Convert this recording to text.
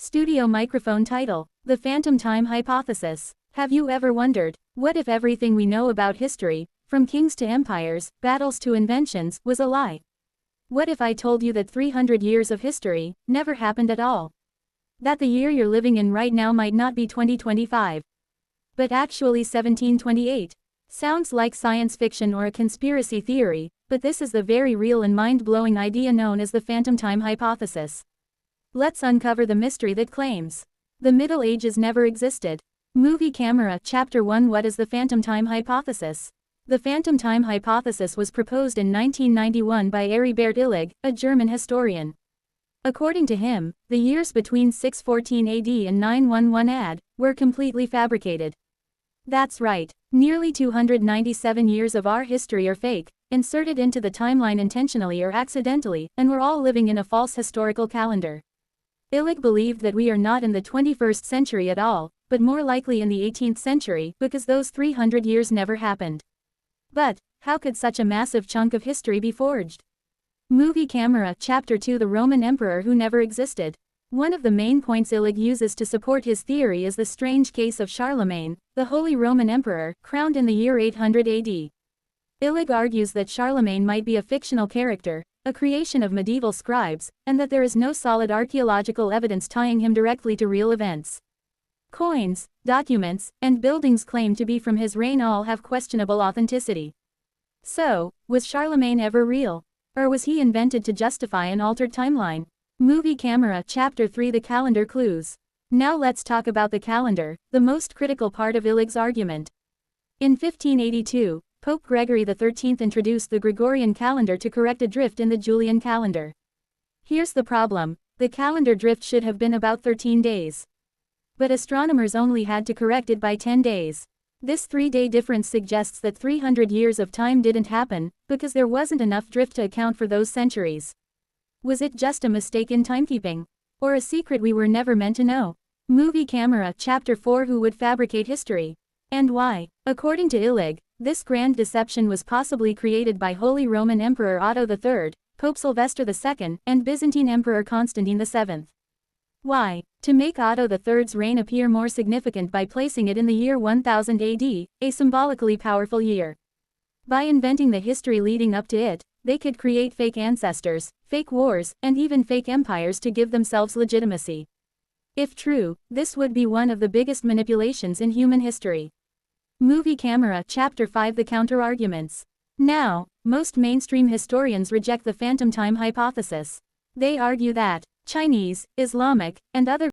Studio microphone title: The Phantom Time Hypothesis. Have you ever wondered, what if everything we know about history, from kings to empires, battles to inventions, was a lie? What if I told you that 300 years of history never happened at all? That the year you're living in right now might not be 2025, but actually 1728. Sounds like science fiction or a conspiracy theory, but this is the very real and mind-blowing idea known as the Phantom Time Hypothesis. Let's uncover the mystery that claims the Middle Ages never existed. Movie Camera, Chapter 1. What is the Phantom Time Hypothesis? The Phantom Time Hypothesis was proposed in 1991 by Heribert Illig, a German historian. According to him, the years between 614 AD and 911 AD were completely fabricated. That's right, nearly 297 years of our history are fake, inserted into the timeline intentionally or accidentally, and we're all living in a false historical calendar. Illig believed that we are not in the 21st century at all, but more likely in the 18th century, because those 300 years never happened. But how could such a massive chunk of history be forged? Movie Camera, Chapter 2. The Roman Emperor who never existed. One of the main points Illig uses to support his theory is the strange case of Charlemagne, the Holy Roman Emperor, crowned in the year 800 AD. Illig argues that Charlemagne might be a fictional character, a creation of medieval scribes, and that there is no solid archaeological evidence tying him directly to real events. Coins, documents, and buildings claimed to be from his reign all have questionable authenticity. So, was Charlemagne ever real? Or was he invented to justify an altered timeline? Movie Camera, Chapter 3. The Calendar Clues. Now let's talk about the calendar, the most critical part of Illig's argument. In 1582, Pope Gregory XIII introduced the Gregorian calendar to correct a drift in the Julian calendar. Here's the problem: the calendar drift should have been about 13 days. But astronomers only had to correct it by 10 days. This 3-day difference suggests that 300 years of time didn't happen, because there wasn't enough drift to account for those centuries. Was it just a mistake in timekeeping? Or a secret we were never meant to know? Movie Camera, Chapter 4. Who would fabricate history? And why? According to Illig, this grand deception was possibly created by Holy Roman Emperor Otto III, Pope Sylvester II, and Byzantine Emperor Constantine VII. Why? To make Otto III's reign appear more significant by placing it in the year 1000 AD, a symbolically powerful year. By inventing the history leading up to it, they could create fake ancestors, fake wars, and even fake empires to give themselves legitimacy. If true, this would be one of the biggest manipulations in human history. Movie Camera, Chapter 5. The Counter-Arguments. Now, most mainstream historians reject the Phantom Time Hypothesis. They argue that Chinese, Islamic, and other